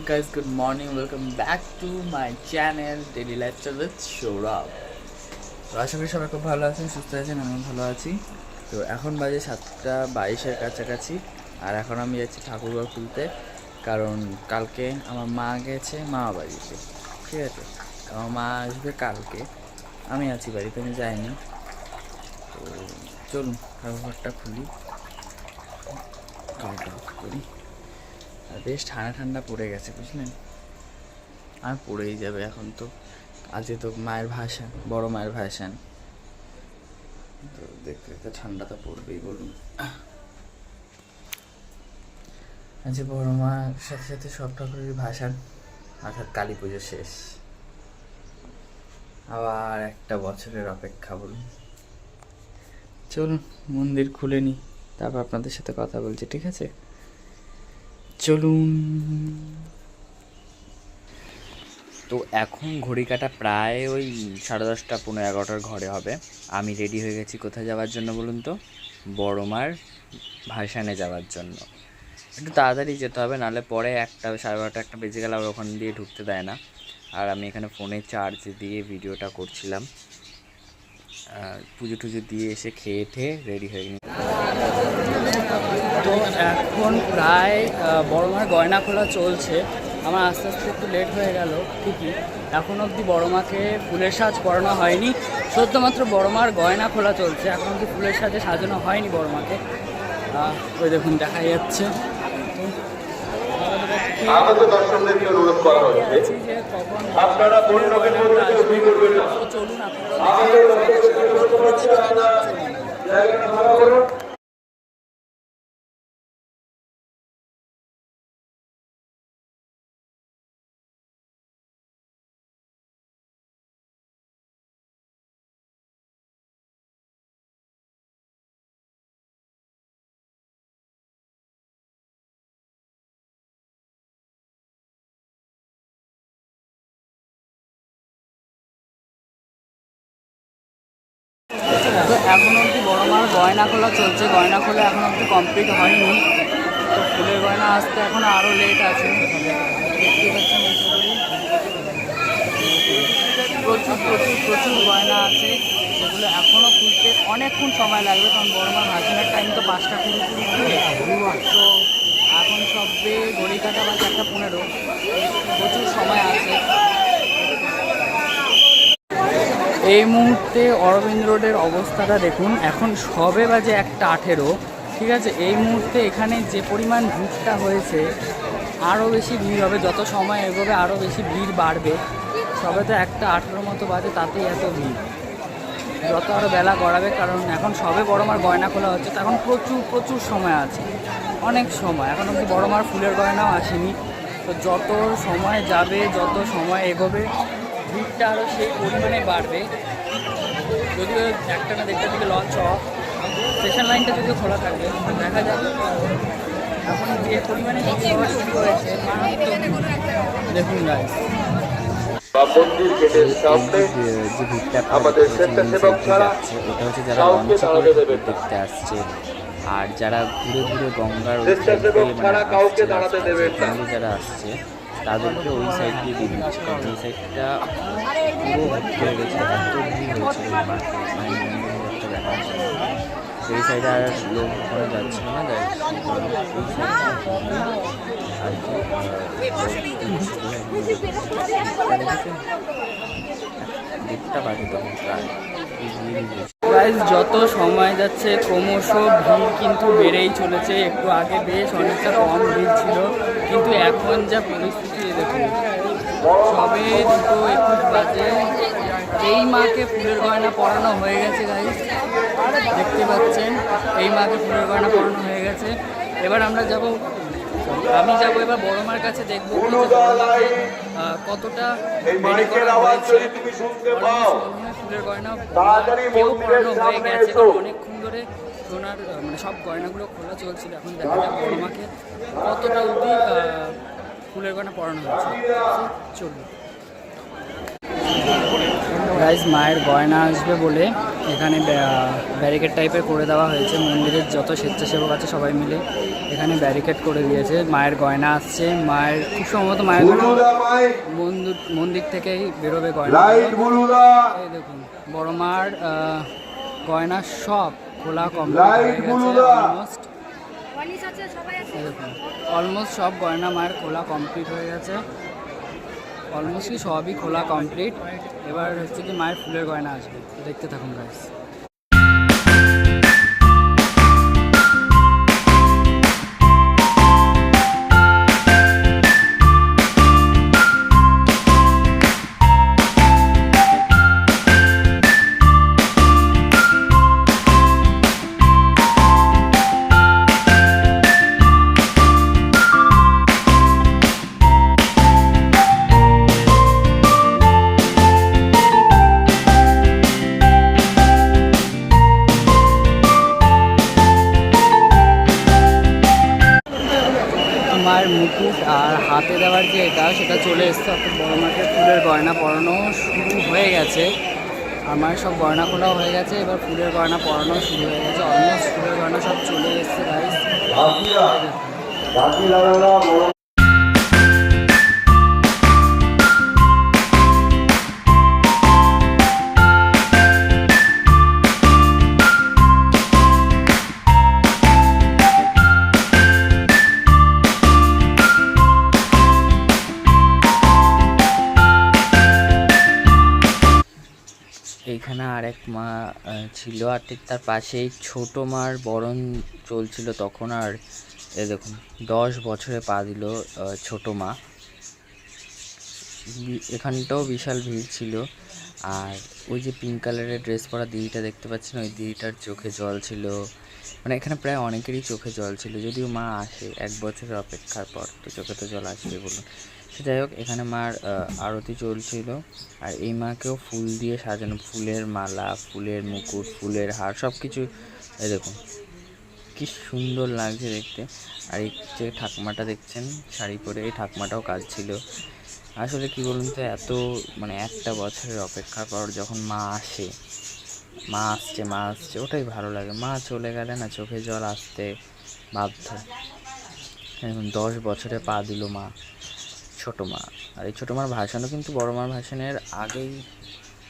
guys, good morning. Welcome back to my channel Daily Lifestyle with Shourab. তো আশা করি সবাই খুব ভালো আছেন, সুস্থ আছেন, আমিও ভালো আছি। তো এখন বাজে 7:22-এর কাছাকাছি, আর এখন আমি যাচ্ছি ঠাকুরঘর খুলতে, কারণ কালকে আমার মা গেছে মামা বাড়িতে। ঠিক আছে, আমার মা আসবে কালকে, আমি আছি বাড়িতে, আমি যাইনি। তো চলুন ঠাকুরঘরটা খুলি, খাওয়া করি। আর বেশ ঠান্ডা ঠান্ডা পড়ে গেছে, বুঝলেন, আর পড়েই যাবে এখন। তো আজকে তো মায়ের ভাসান, বড় মায়ের ভাসান, তো দেখতে দেখতে ঠান্ডা তো পড়বেই, বলুন। আজকে বড় মার সাথে সাথে সব ঠাকুরের ভাসান, অর্থাৎ কালী পুজো শেষ, আবার একটা বছরের অপেক্ষা, বলুন। চলুন মন্দির খুলে নিই, তারপর আপনাদের সাথে কথা বলছি, ঠিক আছে? চলুন। তো এখন ঘড়ি কাটা প্রায় ওই 10:30, 11:15 ঘরে হবে। আমি রেডি হয়ে গেছি কোথায় যাওয়ার জন্য বলুন তো? বড় মার ভাসানে যাওয়ার জন্য। একটু তাড়াতাড়ি যেতে হবে, নাহলে পরে 1টা 12:30 1টা বেজে গেলে আবার ওখান দিয়ে ঢুকতে দেয় না। আর আমি এখানে ফোনে চার্জ দিয়ে ভিডিওটা করছিলাম। পুজো টুজো দিয়ে এসে খেয়ে ঠেয়ে রেডি হয়ে গেছি। তো এখন প্রায় বড় মার গয়না খোলা চলছে। আমার আস্তে আস্তে একটু লেট হয়ে গেল ঠিকই, এখন অবধি বড় মাকে ফুলের সাজ পরানো হয়নি, শুধুমাত্র বড় মার গয়না খোলা চলছে। এখন অবধি ফুলের সাজে সাজানো হয়নি বড় মাকে। ওই দেখুন দেখা যাচ্ছে। চলুন আপনারা তো এখন অবধি বড় মার গয়না খোলা চলছে, গয়না খোলা এখন অবধি কমপ্লিট হয়নি। তো ফুলের গয়না আসতে এখন আরও লেট আছে, দেখতে পাচ্ছেন। প্রচুর প্রচুর প্রচুর গয়না আছে, সেগুলো এখনও খুলতে অনেকক্ষণ সময় লাগবে, কারণ বড় মার ভাসানের টাইম তো 5টা পুরোপুরি। তো এখন সবে ঘড়ি কাটা বা 4:15, প্রচুর সময় আছে। এই মুহূর্তে অরবিন্দ রোডের অবস্থাটা দেখুন, এখন সবে বাজে 1:18। ঠিক আছে, এই মুহূর্তে এখানে যে পরিমাণ ভিড়টা হয়েছে, আরও বেশি ভিড় হবে, যত সময় এগোবে আরও বেশি ভিড় বাড়বে। সবে তো 1:18 মতো বাজে, তাতেই এত ভিড়। যত আরও বেলা গড়াবে, কারণ এখন সবে বড় মার গয়না খোলা হচ্ছে, তো এখন প্রচুর প্রচুর সময় আছে, অনেক সময়। এখন অবধি বড় মার ফুলের গয়নাও আসেনি। তো যত সময় যাবে, যত সময় এগোবে, ভিড়টা আরও সেই পরিমাণে বাড়বে। যদিও 1টা না 1:30 থেকে লঞ্চ অফ, স্টেশন লাইনটা যদিও খোলা থাকবে, দেখা যাবে। এখন যে পরিমাণে শুরু হয়েছে, দেখুন গাইস, মন্দির গেটের সামনে আমাদের স্বেচ্ছাসেবক ছাড়া ওটা হচ্ছে যারা লঞ্চে করে দেখতে আসছে, আর যারা ঘুরে ঘুরে গঙ্গার যারা আসছে তাদেরকে ওই সাইড দিয়ে দিয়ে দিচ্ছে, কারণ এই সাইডটা পুরো ভর্তি হয়ে গেছে, এত ভিড় হয়েছে মার্কেটে দেখা যাচ্ছে। সেই সাইডে আর লোক ওখানে যাচ্ছিল না, আর কি বাজে তখন প্রায়। যত সময় যাচ্ছে ক্রমশ ভিড় কিন্তু বেড়েই চলেছে। একটু আগে বেশ অনেকটা কম ভিড় ছিল, কিন্তু এখন যা পরিস্থিতি দেখুন, সবে 2:21 বাজে। এই মাকে ফুলের গয়না পরানো হয়ে গেছে গাইস, দেখতে পাচ্ছেন, এই মাকে ফুলের গয়না পরানো হয়ে গেছে। এবার আমরা আমি যাবো এবার বড় মার কাছে, দেখবো কতটা ফুলের গয়না কেউ পরানো হয়ে গেছে। অনেকক্ষণ ধরে সোনার মানে সব গয়নাগুলো খোলা চলছিল, এখন দেখা যায় বড় মাকে কতটা অবধি ফুলের গয়না পরানো হয়েছে। চলুন গাইস, মায়ের গয়না আসবে বলে এখানে ব্যারিকেড টাইপের করে দেওয়া হয়েছে। মন্দিরের যত স্বেচ্ছাসেবক আছে সবাই মিলে এখানে ব্যারিকেড করে দিয়েছে। মায়ের গয়না আসছে, মায়ের খুব সম্ভবত মায়ের মন্দির থেকেই বেরোবে গয়না। এই দেখুন বড় মার গয়না সব খোলা কমপ্লিট হয়ে গেছে অলমোস্ট। দেখুন অলমোস্ট সব গয়না মায়ের খোলা কমপ্লিট হয়ে গেছে, অলমোস্ট কি সবই খোলা কমপ্লিট। এবার হচ্ছে কি মায়ের ফুলের গয়না আসবে, দেখতে থাকুন গাইস। মায়ের মুকুট আর হাতে দেওয়ার যে এটা সেটা চলে এসছে, অর্থাৎ বড় মাকে ফুলের গয়না পরানো শুরু হয়ে গেছে। আর মায়ের সব গয়না খোলাও হয়ে গেছে, এবার ফুলের গয়না পরানো শুরু হয়ে গেছে। অলমোস্ট ফুলের গয়না সব চলে এসছে গাইস। এইখানে আরেক মা ছিল, আর ঠিক তার পাশেই ছোট মার বরণ চলছিল তখন। আর এ দেখুন 10 বছরে পা দিল ছোট মা। এখানটাও বিশাল ভিড় ছিল। আর ওই যে পিঙ্ক কালারের ড্রেস পরা দিদিটা দেখতে পাচ্ছেন, ওই দিদিটার চোখে জল ছিল। মানে এখানে প্রায় অনেকেরই চোখে জল ছিল, যদিও মা আসে 1 বছরের অপেক্ষার পর, তো চোখে তো জল আসবে বলুন। যাই হোক, এখানে মার আরতি চলছিল। আর এই মাকেও ফুল দিয়ে সাজানো, ফুলের মালা, ফুলের মুকুট, ফুলের হার, সব কিছু। এই দেখুন কি সুন্দর লাগছে দেখতে। আর এই যে ঠাকুমাটা দেখছেন শাড়ি পরে, এই ঠাকুমাটাও কাজ ছিল। আসলে কি বলুন তো, এত মানে 1টা বছরের অপেক্ষার পর যখন মা আসে, মা আসছে ওটাই ভালো লাগে। মা চলে গেলে না চোখে জল আসতে বাধ্য। এখন 10 বছরে পা দিল মা, ছোটো মা। আর এই ছোটো মার ভাসানও কিন্তু বড় মার ভাসানের আগেই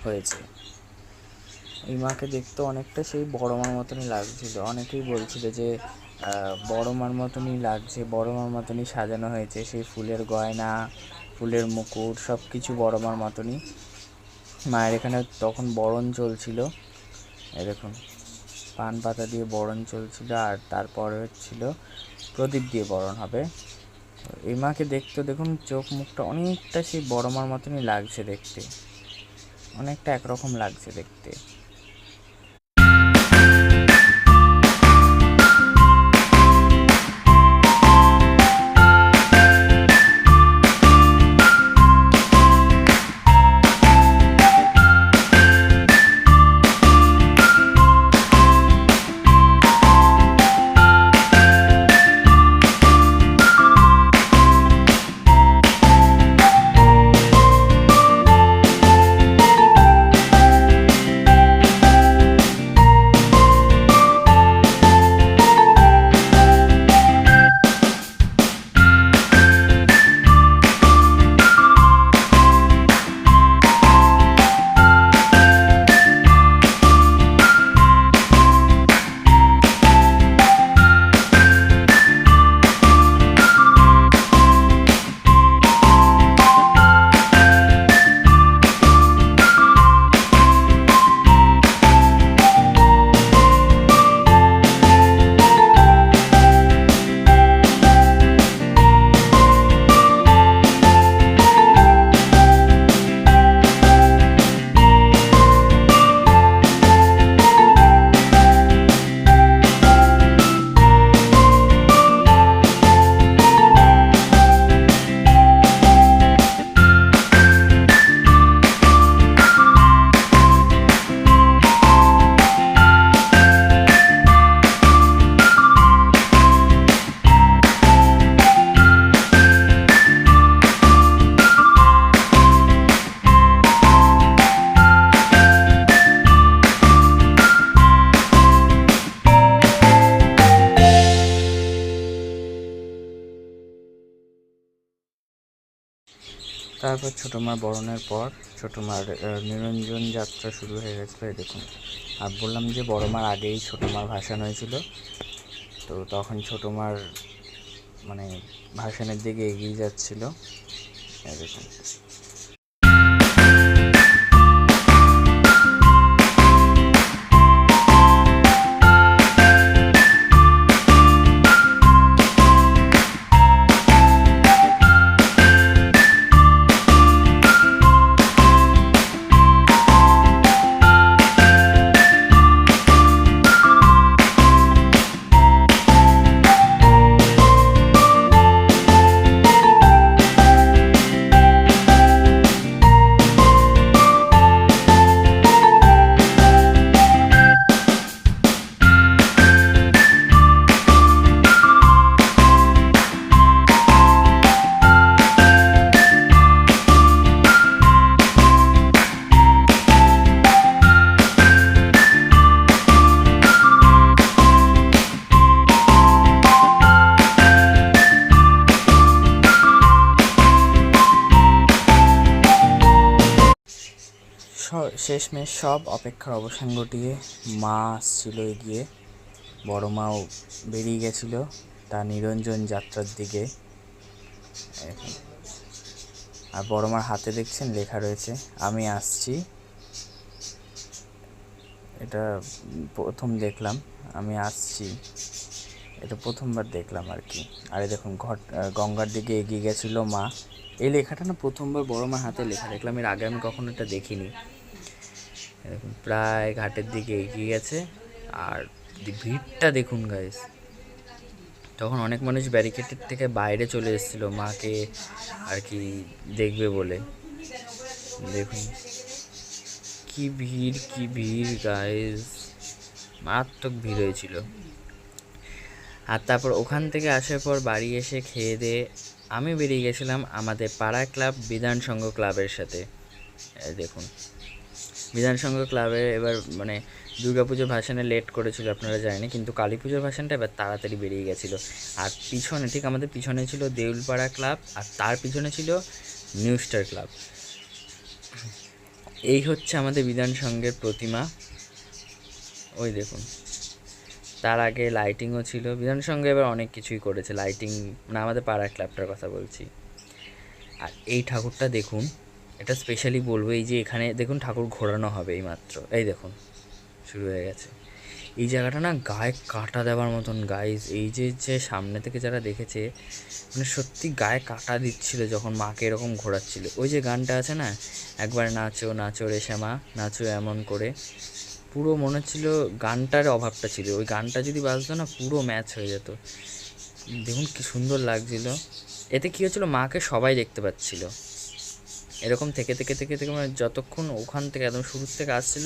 হয়েছে। এই মাকে দেখতে অনেকটা সেই বড় মার মতনই লাগছিল। অনেকেই বলছিল যে বড় মার মতনই লাগছে, বড় মার মতনই সাজানো হয়েছে। সেই ফুলের গয়না, ফুলের মুকুট সব কিছু বড় মার মতনই। মায়ের এখানে তখন বরণ চলছিল, এই দেখুন পান পাতা দিয়ে বরণ চলছিল। আর তারপরে হচ্ছিল প্রদীপ দিয়ে বরণ হবে। এই মাকে দেখতে দেখুন চোখ মুখটা অনেকটা সেই বড় মার মতনই লাগছে দেখতে, অনেকটা একরকম লাগছে দেখতে। তারপর ছোটো মার বরণের পর ছোটো মার নিরঞ্জন যাত্রা শুরু হয়ে গেছিলো। এই দেখুন, আর বললাম যে বড় মার আগেই ছোটো মার ভাসান হয়েছিল, তো তখন ছোটো মার মানে ভাসানের দিকে এগিয়ে যাচ্ছিল। এই দেখুন, শেষমেশ সব অপেক্ষার অবসান ঘটিয়ে মা আসছিল এগিয়ে, বড় মাও বেরিয়ে গেছিল তার নিরঞ্জন যাত্রার দিকে। আর বড় মার হাতে দেখছেন লেখা রয়েছে আমি আসছি। এটা প্রথম দেখলাম, আমি আসছি, এটা প্রথমবার দেখলাম আর কি। আর দেখুন গঙ্গার দিকে এগিয়ে গেছিল মা। এই লেখাটা না প্রথমবার বড় মার হাতে লেখা দেখলাম, এর আগে আমি কখনো এটা দেখিনি। দেখুন প্রায় ঘাটের দিকে এগিয়ে গেছে, আর ভিড়টা দেখুন গাইস। তখন অনেক মানুষ ব্যারিকেডের থেকে বাইরে চলে এসেছিল মাকে আর কি দেখবে বলে। দেখুন কি ভিড় গাইস, মারাত্মক ভিড় হয়েছিল। আর তারপর ওখান থেকে আসার পর বাড়ি এসে খেয়ে দিয়ে আমি বেরিয়ে গেছিলাম আমাদের পাড়া ক্লাব বিধান সংঘ ক্লাবের সাথে। দেখুন বিধান সংঘ ক্লাবে এবার মানে দুর্গাপুজোর ভাসানে লেট করেছিল আপনারা জানেন, কিন্তু কালী পুজোর ভাসানটা এবার তাড়াতাড়ি বেরিয়ে গেছিলো। আর পিছনে ঠিক আমাদের পিছনে ছিল দেউলপাড়া ক্লাব, আর তার পিছনে ছিল নিউ স্টার ক্লাব। এই হচ্ছে আমাদের বিধান সংঘের প্রতিমা। ওই দেখুন, তার আগে লাইটিংও ছিল। বিধান সংঘে এবার অনেক কিছুই করেছে, লাইটিং না, আমাদের পাড়া ক্লাবটার কথা বলছি। আর এই ঠাকুরটা দেখুন, এটা স্পেশালি বলবো, এই যে এখানে দেখুন ঠাকুর ঘোরানো হবে এই মাত্র, এই দেখুন শুরু হয়ে গেছে। এই জায়গাটা না গায়ে কাঁটা দেওয়ার মতন গাইজ। এই যে সামনে থেকে যারা দেখেছে মানে সত্যি গায়ে কাঁটা দিচ্ছিল যখন মাকে এরকম ঘোরাচ্ছিল। ওই যে গানটা আছে না, একবার নাচো নাচো রে শ্যামা নাচো এমন করে, পুরো মনে হচ্ছিল গানটার অভাবটা ছিল, ওই গানটা যদি বাজতো না পুরো ম্যাচ হয়ে যেত। দেখুন কি সুন্দর লাগছিল। এতে কী হচ্ছিলো, মাকে সবাই দেখতে পাচ্ছিল। এরকম থেকে মানে যতক্ষণ ওখান থেকে একদম শুরুর থেকে আসছিল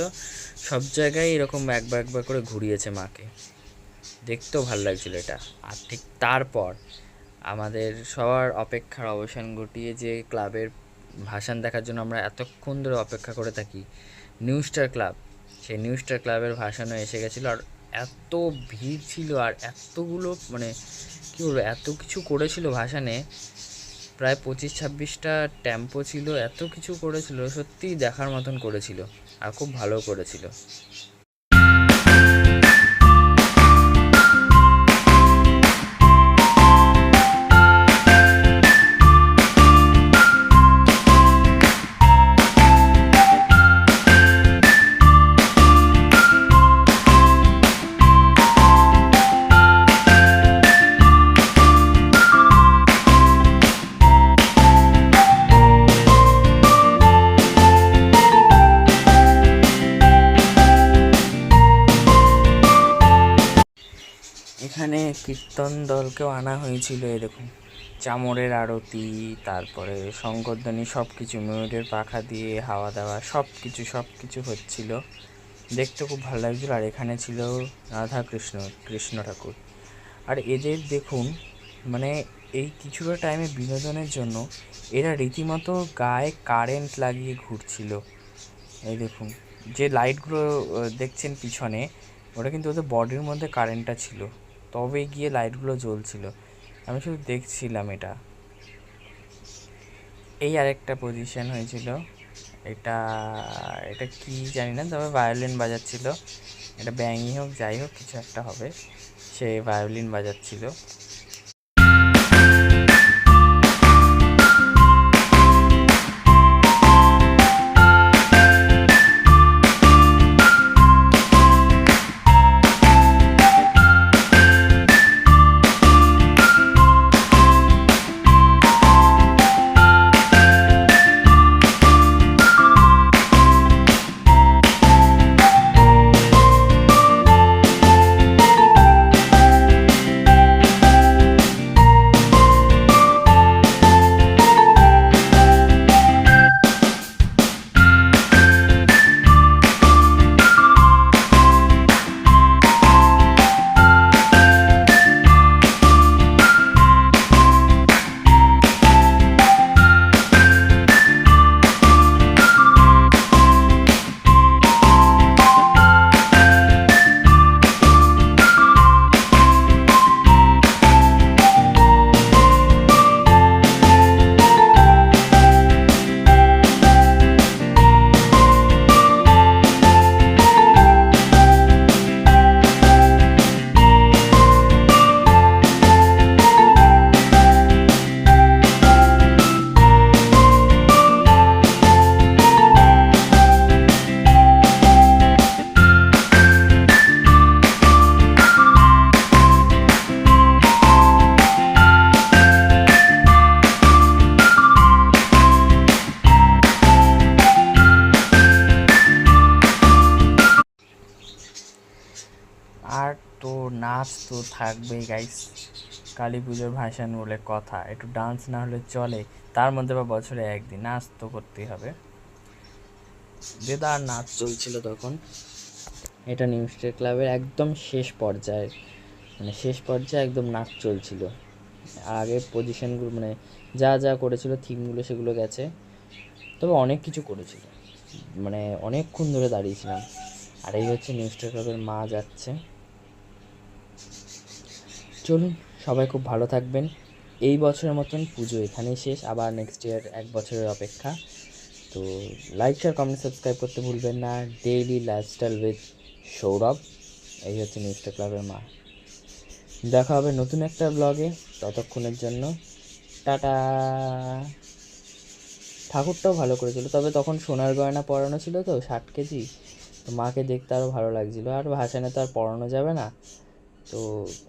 সব জায়গায় এরকম একবার করে ঘুরিয়েছে মাকে, দেখতেও ভালো লাগছিল এটা। আর ঠিক তারপর আমাদের সবার অপেক্ষার অবসান ঘটিয়ে যে ক্লাবের ভাসান দেখার জন্য আমরা এতক্ষণ ধরে অপেক্ষা করে থাকি, নিউ স্টার ক্লাব, সেই নিউ স্টার ক্লাবের ভাসানও এসে গেছিলো। আর এত ভিড় ছিল, আর এতগুলো মানে কী বলবো, এত কিছু করেছিল ভাসানে, প্রায় 25-26টা টেম্পো ছিল, এত কিছু করেছিল, সত্যিই দেখার মতন করেছিল, আর খুব ভালো করেছিল। এখানে কীর্তন দলকেও আনা হয়েছিল। এই দেখুন চামরের আরতি, তারপরে শঙ্করধ্বনি, সব কিছু ময়ূরের পাখা দিয়ে হাওয়া দেওয়া, সব কিছু হচ্ছিল, দেখতে খুব ভালো লাগছিল। আর এখানে ছিল রাধা কৃষ্ণ ঠাকুর। আর এদের দেখুন মানে এই কিছুটা টাইমে বিনোদনের জন্য এরা রীতিমতো গায়ে কারেন্ট লাগিয়ে ঘুরছিল। এই দেখুন যে লাইটগুলো দেখছেন পিছনে, ওটা কিন্তু ওদের বডির মধ্যে কারেন্টটা ছিল, তবে গিয়ে লাইটগুলো জ্বলছিল। আমি শুধু দেখছিলাম এটা। এই আরেকটা পজিশন হয়েছিল, এটা এটা কি জানি না, তবে ভায়োলিন বাজাচ্ছিল। এটা ব্যাঙই হোক যাই হোক কিছু একটা হবে, সে ভায়োলিন বাজাচ্ছিল। আর তো নাচ তো থাকবেই গাইস, কালী পুজোর ভাসান বলে কথা, একটু ডান্স না হলে চলে, তার মধ্যে বা বছরে একদিন নাচ তো করতেই হবে। দেদার নাচ চলছিল তখন। এটা নিউ স্টেট ক্লাবের একদম শেষ পর্যায়ে, মানে শেষ পর্যায়ে একদম নাচ চলছিল। আগে পজিশনগুলো মানে যা যা করেছিল থিমগুলো সেগুলো গেছে, তবে অনেক কিছু করেছিল, মানে অনেকক্ষণ ধরে দাঁড়িয়েছিলাম। আর এই হচ্ছে নিউ স্টেট ক্লাবের মা যাচ্ছে। চলুন সবাই খুব ভালো থাকবেন। এই বছরের মতন পুজো এখানেই শেষ, আবার নেক্সট ইয়ার 1 বছরের অপেক্ষা। তো লাইক শেয়ার কমেন্ট সাবস্ক্রাইব করতে ভুলবেন না। ডেইলি লাইফস্টাইল উইথ সৌরভ, এই হচ্ছে নিউ স্টেট ক্লাবের মা। দেখা হবে নতুন একটা ব্লগে, ততক্ষণের জন্য টাটা। ঠাকুরটাও ভালো করেছিল, তবে তখন সোনার গয়না পরানো ছিল তো 60 কেজি, তো মাকে দেখতে আরও ভালো লাগছিল। আর ভাসানে তো আর পরানো যাবে না, তো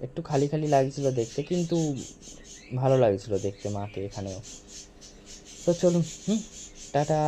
একটু খালি খালি লাগছিল দেখতে, কিন্তু ভালো লাগছিল দেখতে মাকে এখানেও। তো চলুন, টাটা।